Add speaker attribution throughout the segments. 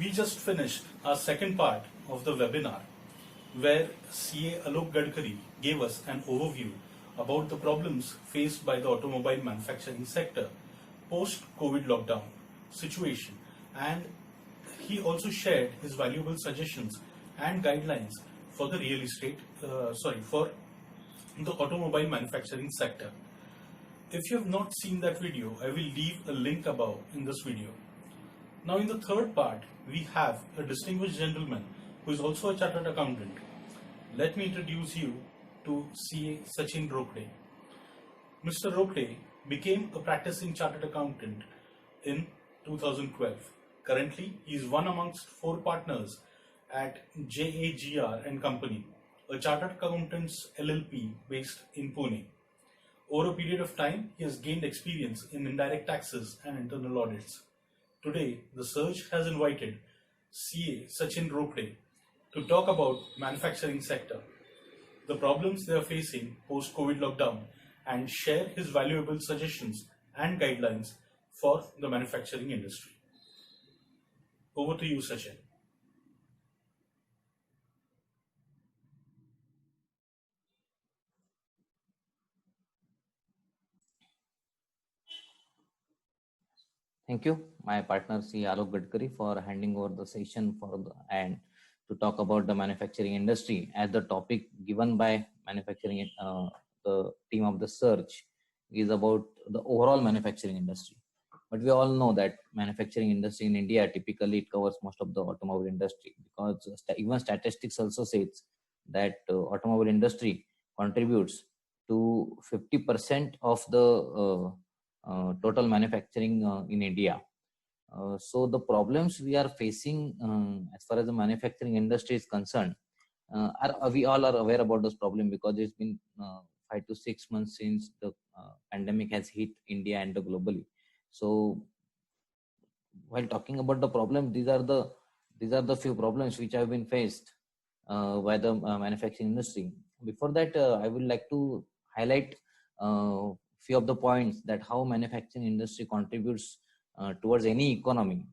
Speaker 1: We just finished our second part of the webinar where CA Alok Gadkari gave us an overview about the problems faced by the automobile manufacturing sector post-COVID lockdown situation, and he also shared his valuable suggestions and guidelines for the for the automobile manufacturing sector. If you have not seen that video, I will leave a link above in this video. Now in the third part, we have a distinguished gentleman who is also a chartered accountant. Let me introduce you to CA Sachin Rokde. Mr. Rokde became a practicing chartered accountant in 2012. Currently, he is one amongst 4 partners at JAGR and Company, a chartered accountants LLP based in Pune. Over a period of time, he has gained experience in indirect taxes and internal audits. Today, the Surge has invited CA Sachin Rokde to talk about manufacturing sector, the problems they are facing post-COVID lockdown, and share his valuable suggestions and guidelines for the manufacturing industry. Over to you, Sachin.
Speaker 2: Thank you, my partner C. Alok Gadkari, for handing over the session and to talk about the manufacturing industry as the topic given by manufacturing. The team of the Search is about the overall manufacturing industry. But we all know that manufacturing industry in India typically it covers most of the automobile industry, because even statistics also says that automobile industry contributes to 50% of the total manufacturing in India. So the problems we are facing as far as the manufacturing industry is concerned, we all are aware about this problem, because it's been 5 to 6 months since the pandemic has hit India and globally. So while talking about the problem, these are the few problems which have been faced by the manufacturing industry. Before that, I would like to highlight few of the points that how manufacturing industry contributes towards any economy.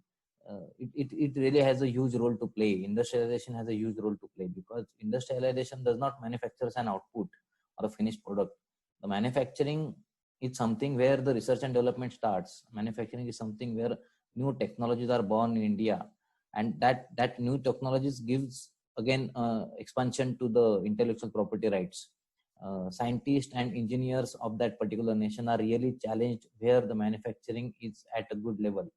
Speaker 2: It really has a huge role to play. Industrialization has a huge role to play, because industrialization does not manufacture an output or a finished product. The manufacturing is something where the research and development starts. Manufacturing is something where new technologies are born in India, and that new technologies gives again expansion to the intellectual property rights. Scientists and engineers of that particular nation are really challenged where the manufacturing is at a good level.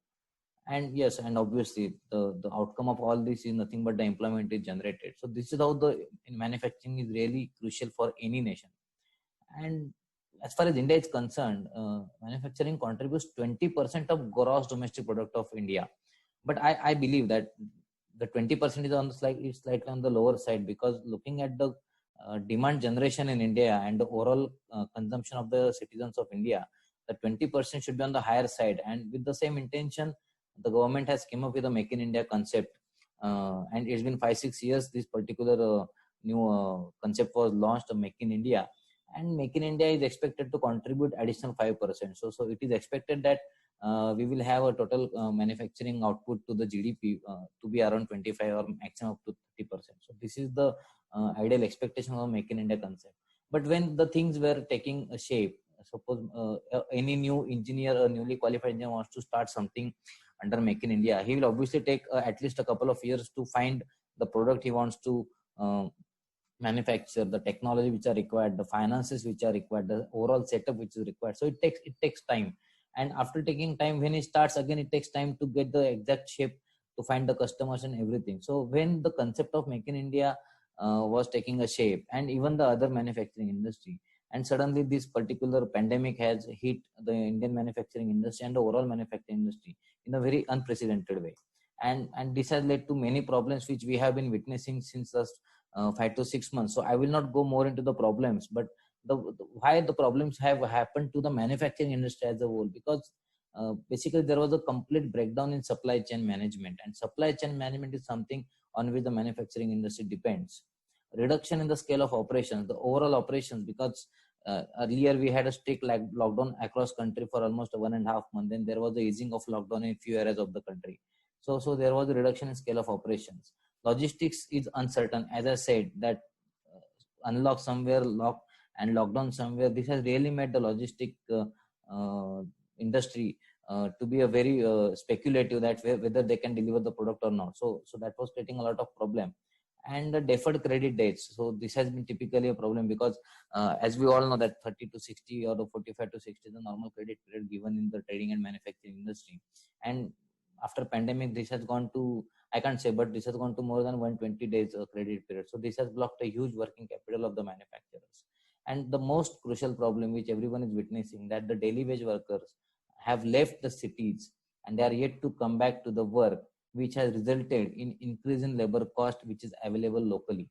Speaker 2: And yes, and obviously the outcome of all this is nothing but the employment is generated. So this is how the manufacturing is really crucial for any nation. And as far as India is concerned, manufacturing contributes 20% of gross domestic product of India. But I believe that the 20% is on the slightly on the lower side, because looking at the demand generation in India and the overall consumption of the citizens of India, the 20% should be on the higher side. And with the same intention, the government has come up with a Make in India concept. And it's been 5-6 years this particular new concept was launched, Make in India. And Make in India is expected to contribute additional 5%. So it is expected that we will have a total manufacturing output to the GDP to be around 25 or maximum up to 30%. So this is the ideal expectation of Make in India concept. But when the things were taking a shape, suppose any new engineer or newly qualified engineer wants to start something under Make in India, he will obviously take at least a couple of years to find the product he wants to manufacture, the technology which are required, the finances which are required, the overall setup which is required. So it takes time. And after taking time, when he starts again, it takes time to get the exact shape, to find the customers and everything. So when the concept of Make in India was taking a shape, and even the other manufacturing industry, and suddenly this particular pandemic has hit the Indian manufacturing industry and the overall manufacturing industry in a very unprecedented way. And this has led to many problems which we have been witnessing since last 5 to 6 months. So I will not go more into the problems, but why the problems have happened to the manufacturing industry as a whole, because basically there was a complete breakdown in supply chain management, and supply chain management is something on which the manufacturing industry depends. Reduction in the scale of operations, the overall operations, because earlier we had a strict lockdown across country for almost 1.5 months. Then there was the easing of lockdown in few areas of the country. So there was a reduction in scale of operations. Logistics is uncertain, as I said, that unlock somewhere, lock and lockdown somewhere. This has really made the logistic industry to be a very speculative, that whether they can deliver the product or not. So that was creating a lot of problem. And the deferred credit dates. So this has been typically a problem because as we all know that 30 to 60 or the 45 to 60 is the normal credit period given in the trading and manufacturing industry. And after pandemic, this has gone to, I can't say, but this has gone to more than 120 days credit period. So this has blocked a huge working capital of the manufacturers. And the most crucial problem which everyone is witnessing, that the daily wage workers have left the cities and they are yet to come back to the work, which has resulted in increase in labor cost, which is available locally.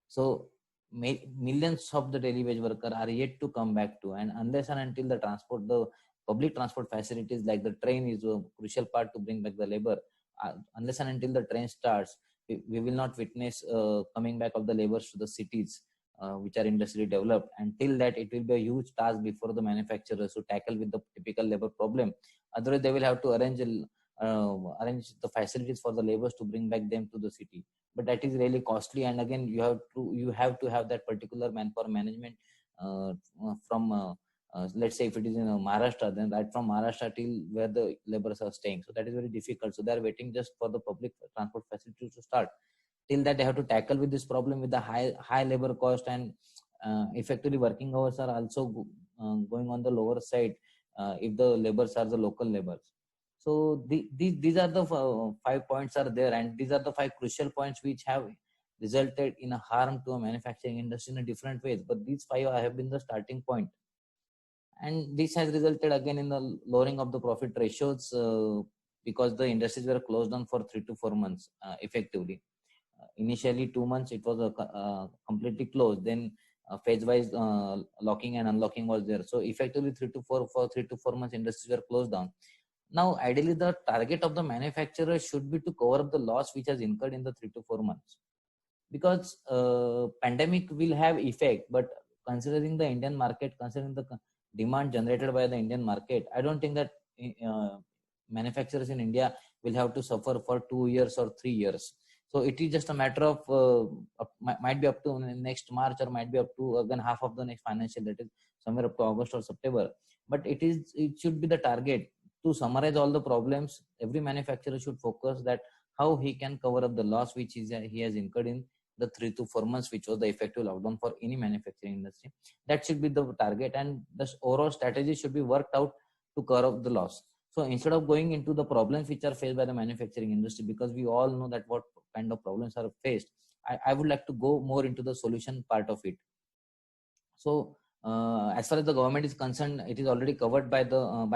Speaker 2: So millions of the daily wage workers are yet to come back to, and unless and until the public transport facilities like the train is a crucial part to bring back the labor, unless and until the train starts, we will not witness coming back of the laborers to the cities which are industrially developed. Until that, it will be a huge task before the manufacturers to tackle with the typical labor problem. Otherwise, they will have to arrange the facilities for the laborers to bring back them to the city, but that is really costly. And again, you have to have that particular manpower management from let's say if it is in Maharashtra, then right from Maharashtra till where the laborers are staying. So that is very difficult. So they are waiting just for the public transport facilities to start. Till that, they have to tackle with this problem with the high labor cost, and effectively working hours are also going on the lower side if the laborers are the local laborers. So these are the 5 points are there, and these are the 5 crucial points which have resulted in a harm to a manufacturing industry in a different ways. But these 5 have been the starting point, and this has resulted again in the lowering of the profit ratios because the industries were closed down for 3 to 4 months effectively. Initially 2 months it was completely closed, then phase wise locking and unlocking was there. So effectively 3 to 4 months industries were closed down. Now, ideally, the target of the manufacturer should be to cover up the loss which has incurred in the 3 to 4 months, because pandemic will have effect. But considering the Indian market, considering the demand generated by the Indian market, I don't think that manufacturers in India will have to suffer for 2 years or 3 years. So it is just a matter of might be up to next March, or might be up to again half of the next financial, that is somewhere up to August or September. But it should be the target. To summarize all the problems, every manufacturer should focus that how he can cover up the loss which he has incurred in the 3 to 4 months, which was the effective lockdown for any manufacturing industry. That should be the target, and the overall strategy should be worked out to cover up the loss. So instead of going into the problems which are faced by the manufacturing industry, because we all know that what kind of problems are faced, I would like to go more into the solution part of it. So as far as the government is concerned, it is already covered by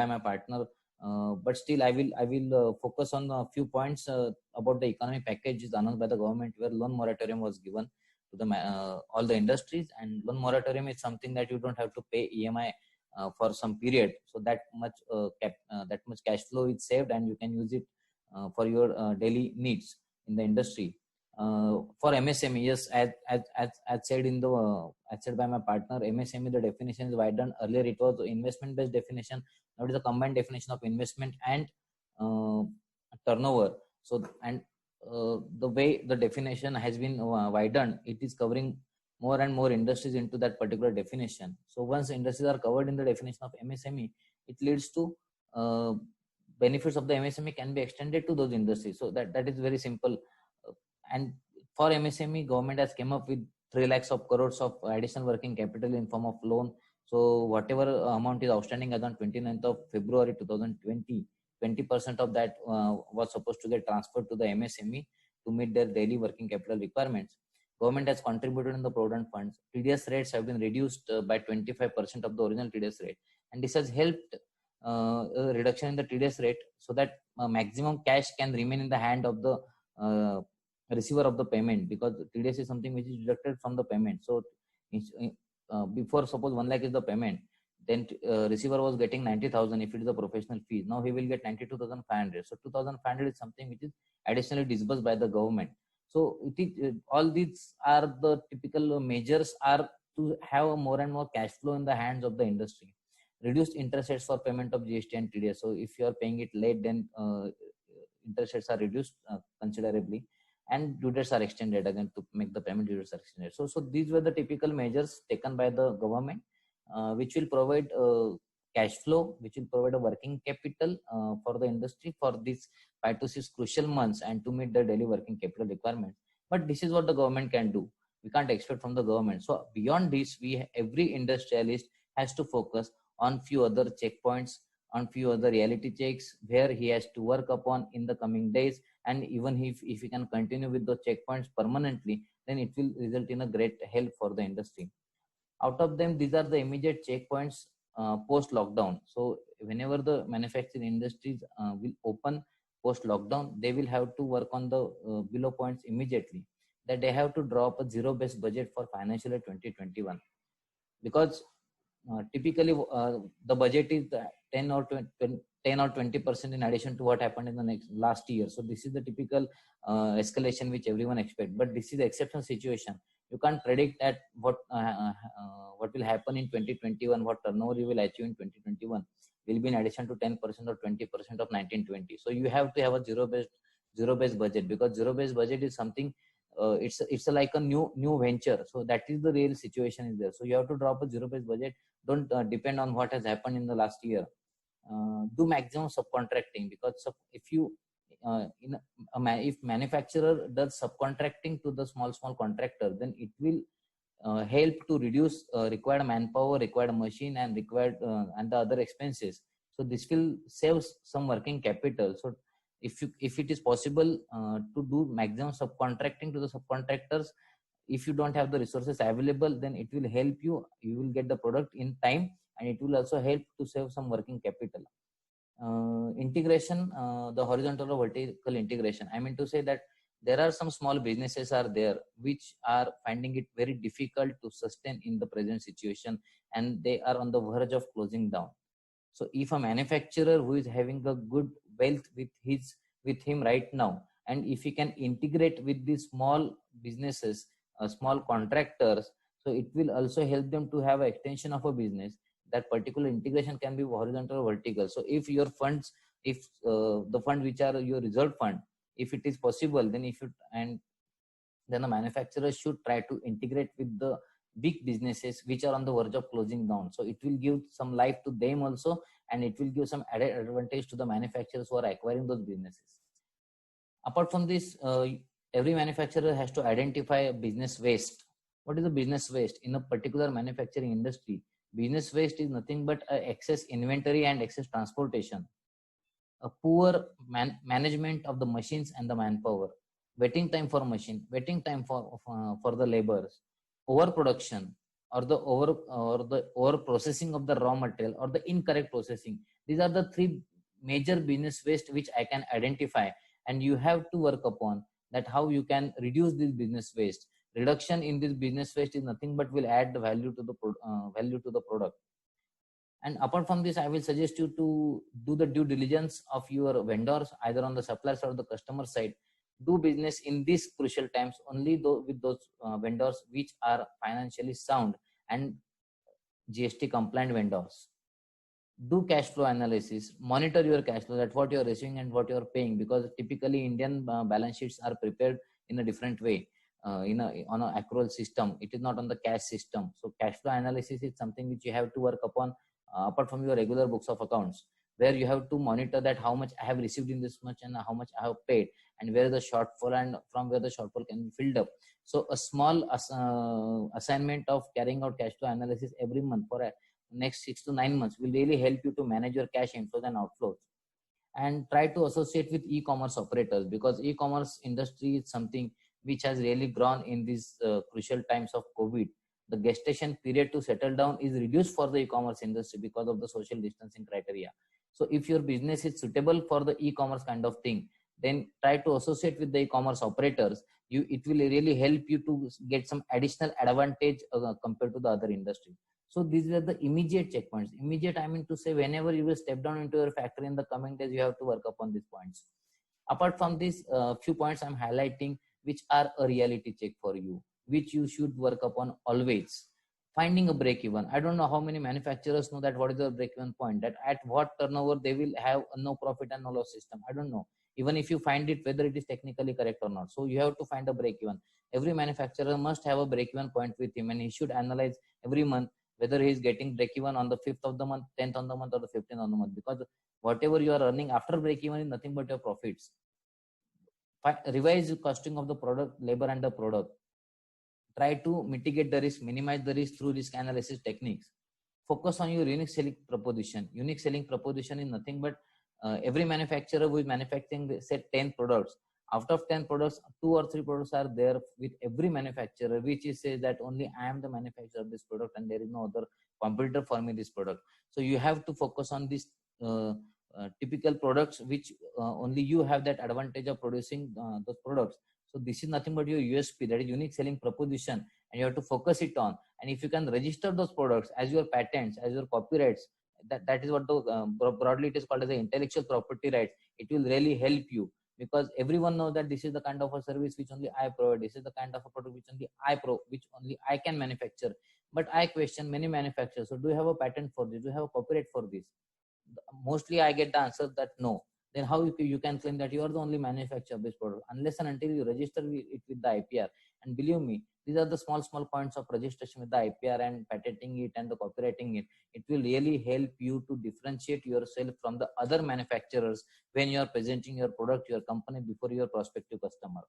Speaker 2: my partner. But still, I will focus on a few points about the economic package is announced by the government, where loan moratorium was given to the all the industries. And loan moratorium is something that you don't have to pay EMI for some period, so that much cash flow is saved, and you can use it for your daily needs in the industry. For MSME, yes, as said by my partner, MSME, the definition is widened. Earlier it was investment based definition. Now it is a combined definition of investment and turnover. So, and the way the definition has been widened, it is covering more and more industries into that particular definition. So once industries are covered in the definition of MSME, it leads to benefits of the MSME can be extended to those industries. So that is very simple. And for MSME, government has come up with 3 lakhs of crores of additional working capital in form of loan. So whatever amount is outstanding as on 29th of February 2020, 20% of that was supposed to get transferred to the MSME to meet their daily working capital requirements. Government has contributed in the provident funds. TDS rates have been reduced by 25% of the original TDS rate, and this has helped a reduction in the TDS rate, so that maximum cash can remain in the hand of the receiver of the payment, because TDS is something which is deducted from the payment. So before, suppose 1 lakh is the payment, then receiver was getting 90,000 if it is a professional fee. Now he will get 92,500. So 2,500 is something which is additionally disbursed by the government. So it is all these are the typical measures are to have more and more cash flow in the hands of the industry. Reduced interest rates for payment of GST and TDS. So if you are paying it late, then interest rates are reduced considerably, and due dates are extended again to make the payment due dates are extended. So these were the typical measures taken by the government, which will provide cash flow, which will provide a working capital for the industry for these 5 to 6 crucial months and to meet the daily working capital requirements. But this is what the government can do. We can't expect from the government. So beyond this, every industrialist has to focus on few other checkpoints, on few other reality checks where he has to work upon in the coming days. And even if he can continue with the checkpoints permanently, then it will result in a great help for the industry. Out of them, these are the immediate checkpoints post lockdown. So whenever the manufacturing industries will open post lockdown, they will have to work on the below points immediately, that they have to draw up a zero based budget for financial year 2021, because typically the budget is 10 or 20% in addition to what happened in the last year. So this is the typical escalation which everyone expects, but this is the exceptional situation. You can't predict at what will happen in 2021, what turnover you will achieve in 2021 will be in addition to 10% or 20% of 1920. So you have to have a zero based budget, because zero based budget is something it's like a new venture. So that is the real situation is there. So you have to drop a zero based budget. Don't depend on what has happened in the last year. Do maximum subcontracting, because if you if manufacturer does subcontracting to the small contractor, then it will help to reduce required manpower, required machine, and required and the other expenses. So this will save some working capital. So if it is possible to do maximum subcontracting to the subcontractors, if you don't have the resources available, then it will help you will get the product in time, and it will also help to save some working capital. Integration, the horizontal or vertical integration, I mean to say that there are some small businesses are there which are finding it very difficult to sustain in the present situation, and they are on the verge of closing down. So if a manufacturer who is having a good wealth with him right now, and if he can integrate with these small businesses, small contractors, so it will also help them to have an extension of a business. That particular integration can be horizontal or vertical. So if your funds, if the fund which are your reserve fund, if it is possible, then then the manufacturer should try to integrate with the big businesses which are on the verge of closing down. So it will give some life to them also, and it will give some added advantage to the manufacturers who are acquiring those businesses. Apart from this, every manufacturer has to identify a business waste. What is the business waste in a particular manufacturing industry? Business waste is nothing but excess inventory and excess transportation, a poor management of the machines and the manpower, waiting time for machine, waiting time for the laborers, overproduction, or the over processing of the raw material, or the incorrect processing. These are the three major business waste which I can identify, and you have to work upon that how you can reduce this business waste. Reduction in this business waste is nothing but will add the value to the product. And apart from this, I will suggest you to do the due diligence of your vendors, either on the suppliers or the customer side. Do business in these crucial times only with those vendors which are financially sound and GST compliant vendors. Do cash flow analysis, monitor your cash flow, that what you're receiving and what you're paying, because typically Indian balance sheets are prepared in a different way. On an accrual system, it is not on the cash system. So cash flow analysis is something which you have to work upon apart from your regular books of accounts, where you have to monitor that how much I have received in this much and how much I have paid, and where the shortfall and from where the shortfall can be filled up. So a small assignment of carrying out cash flow analysis every month for next 6 to 9 months will really help you to manage your cash inflows and outflows. And try to associate with e-commerce operators, because e-commerce industry is something which has really grown in these crucial times of COVID. The gestation period to settle down is reduced for the e-commerce industry because of the social distancing criteria. So if your business is suitable for the e-commerce kind of thing, then try to associate with the e-commerce operators. It will really help you to get some additional advantage compared to the other industry. So these are the immediate checkpoints. Immediate, I mean to say, whenever you will step down into your factory in the coming days, you have to work upon these points. Apart from these few points I'm highlighting, which are a reality check for you, which you should work upon always. Finding a break-even. I don't know how many manufacturers know that what is the break-even point, that at what turnover they will have a no profit and no loss system. I don't know. even if you find it whether it is technically correct or not. So you have to find a break even. Every manufacturer must have a break even point with him, and he should analyze every month whether he is getting break even on the 5th of the month, 10th on the month, or the 15th on the month, because whatever you are earning after break even is nothing but your profits. Revise the costing of the product, labor, and the product. Try to mitigate the risk, minimize the risk through risk analysis techniques. Focus on your unique selling proposition. Unique selling proposition is nothing but every manufacturer who is manufacturing, say, 10 products. Out of 10 products, 2 or 3 products are there with every manufacturer, which is says that only I am the manufacturer of this product and there is no other competitor for me this product. So you have to focus on these typical products which only you have that advantage of producing those products. So this is nothing but your USP, that is unique selling proposition, and you have to focus it on. And if you can register those products as your patents, as your copyrights, that is what the broadly it is called as the intellectual property rights. It will really help you, because everyone knows that this is the kind of a service which only I provide. This is the kind of a product which only I can manufacture. But I question many manufacturers. So do you have a patent for this? Do you have a copyright for this? Mostly I get the answer that no. Then how you can claim that you are the only manufacturer of this product, unless and until you register it with the IPR. And believe me, these are the small points of registration with the IPR and patenting it and the copywriting it. It will really help you to differentiate yourself from the other manufacturers when you are presenting your product, your company before your prospective customer.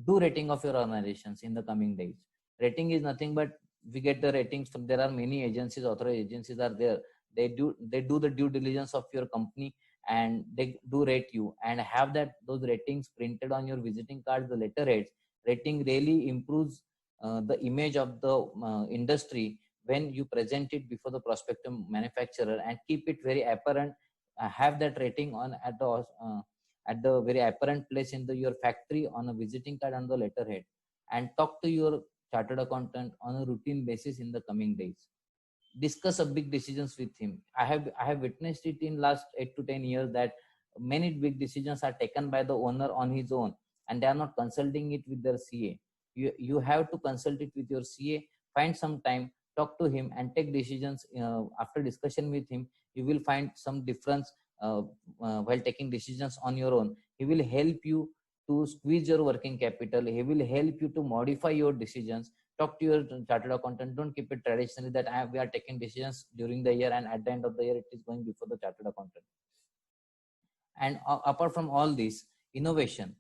Speaker 2: Do rating of your organizations in the coming days. Rating is nothing but we get the ratings from, there are many agencies, authorized agencies are there. They do the due diligence of your company, and they do rate you and have those ratings printed on your visiting cards, the letterheads. Rating really improves the image of the industry when you present it before the prospective manufacturer, and keep it very apparent. Have that rating on at the very apparent place in your factory, on a visiting card, on the letterhead, and talk to your chartered accountant on a routine basis in the coming days. Discuss a big decisions with him. I have witnessed it in last 8 to 10 years that many big decisions are taken by the owner on his own, and they are not consulting it with their CA. You have to consult it with your CA. Find some time, talk to him, and take decisions. After discussion with him, you will find some difference while taking decisions on your own. He will help you to squeeze your working capital. He will help you to modify your decisions. Talk to your chartered accountant. Don't keep it traditionally that we are taking decisions during the year and at the end of the year it is going before the chartered accountant. And apart from all this, innovation.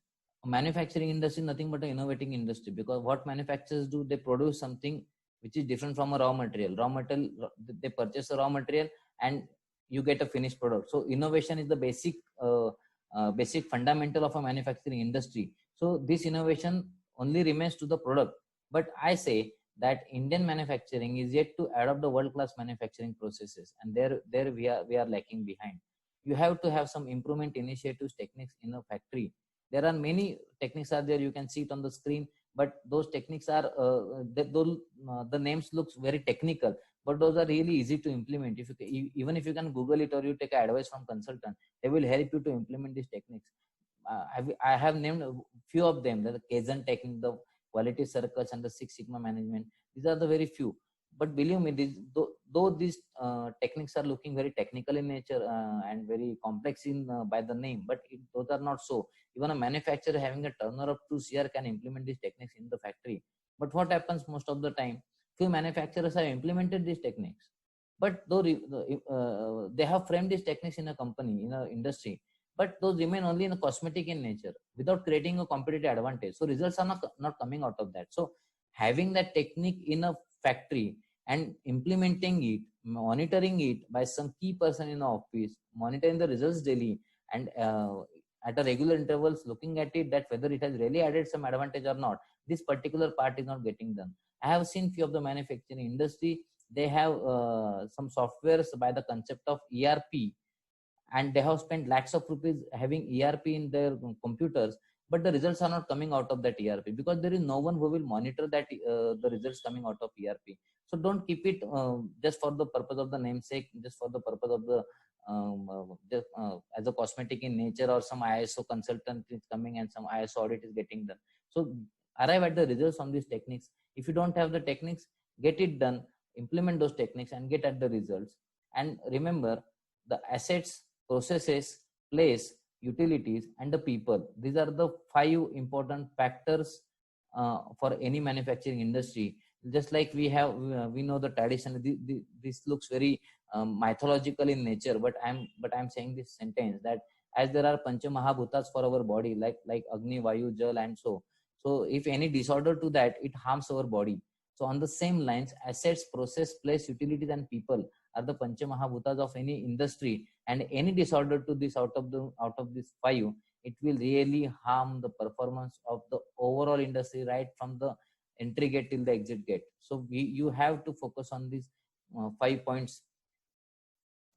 Speaker 2: Manufacturing industry is nothing but an innovating industry, because what manufacturers do, they produce something which is different from a raw material. They purchase a raw material and you get a finished product. So innovation is the basic fundamental of a manufacturing industry. So this innovation only remains to the product. But I say that Indian manufacturing is yet to adopt the world-class manufacturing processes, and there we are lacking behind. You have to have some improvement initiatives, techniques in a factory. There are many techniques are there. You can see it on the screen, but those techniques are the names looks very technical, but those are really easy to implement. Even if you can Google it or you take advice from consultant, they will help you to implement these techniques. I have named a few of them, the Kaizen technique, the quality circles, and the Six Sigma management. These are the very few. But believe me, though these techniques are looking very technical in nature and very complex by the name, but those are not so. Even a manufacturer having a turnover of 2 CR can implement these techniques in the factory. But what happens most of the time? Few manufacturers have implemented these techniques, but though they have framed these techniques in a company, in an industry, but those remain only in a cosmetic in nature without creating a competitive advantage. So results are not coming out of that. So having that technique in a factory and implementing it, monitoring it by some key person in the office, monitoring the results daily, and at a regular intervals looking at it, that whether it has really added some advantage or not, this particular part is not getting done. I have seen few of the manufacturing industry, they have some softwares by the concept of ERP, and they have spent lakhs of rupees having ERP in their computers, but the results are not coming out of that ERP because there is no one who will monitor that the results coming out of ERP. So don't keep it just for the purpose of the namesake, just for the purpose of the as a cosmetic in nature, or some ISO consultant is coming and some ISO audit is getting done. So arrive at the results from these techniques. If you don't have the techniques, get it done, implement those techniques and get at the results. And remember, the assets, processes, place, utilities, and the people. These are the 5 important factors for any manufacturing industry. Just like we know the tradition. This looks very mythological in nature, but I'm saying this sentence that as there are pancha mahabhutas for our body, like Agni, Vayu, Jal, and so if any disorder to that, it harms our body. So on the same lines, assets, process, place, utilities, and people are the pancha mahabhutas of any industry, and any disorder to this out of these 5, it will really harm the performance of the overall industry, right from the entry gate till the exit gate. So you have to focus on these 5 points.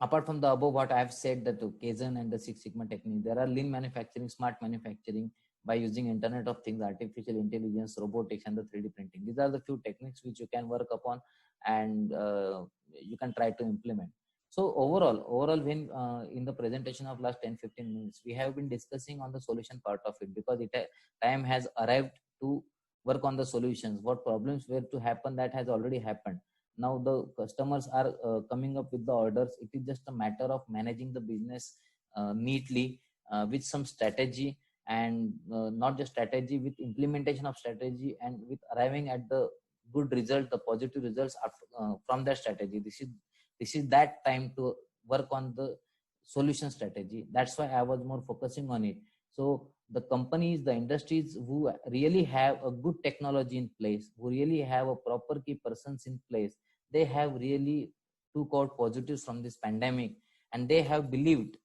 Speaker 2: Apart from the above, what I have said, that the Kaizen and the Six Sigma technique, there are lean manufacturing, smart manufacturing by using Internet of Things, artificial intelligence, robotics, and the 3D printing. These are the few techniques which you can work upon, and you can try to implement. So overall, when in the presentation of last 10-15 minutes, we have been discussing on the solution part of it, because time has arrived to work on the solutions. What problems were to happen, that has already happened. Now the customers are coming up with the orders. It is just a matter of managing the business neatly with some strategy, and not just strategy, with implementation of strategy, and with arriving at the good result, the positive results from that strategy. This is that time to work on the solution strategy. That's why I was more focusing on it. So the companies, the industries who really have a good technology in place, who really have a proper key persons in place, they have really took out positives from this pandemic, and they have believed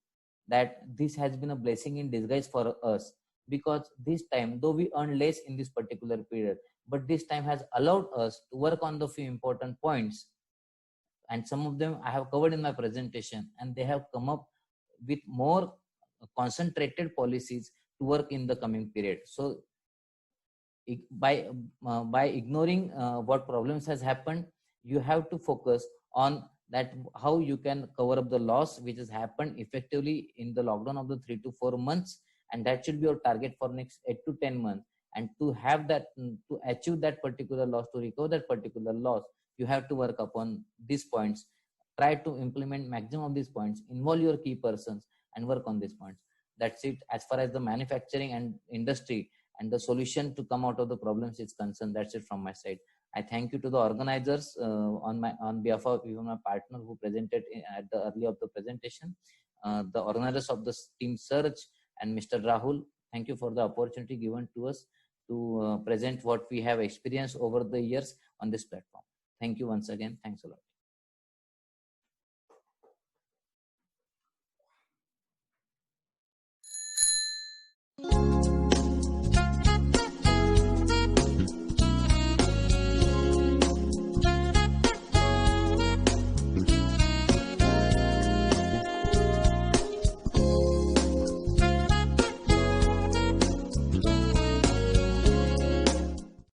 Speaker 2: that this has been a blessing in disguise for us, because this time, though we earn less in this particular period, but this time has allowed us to work on the few important points, and some of them I have covered in my presentation, and they have come up with more concentrated policies to work in the coming period. So by ignoring what problems has happened, you have to focus on that, how you can cover up the loss which has happened effectively in the lockdown of the 3 to 4 months, and that should be your target for next 8 to 10 months. And to have that, to achieve that particular loss, to recover that particular loss, you have to work upon these points. Try to implement maximum of these points, involve your key persons, and work on these points. That's it as far as the manufacturing and industry and the solution to come out of the problems is concerned. That's it from my side. I thank you to the organizers on behalf of even my partner who presented at the early of the presentation, the organizers of the team search, and Mr. Rahul. Thank you for the opportunity given to us to present what we have experienced over the years on this platform. Thank you once again. Thanks a lot.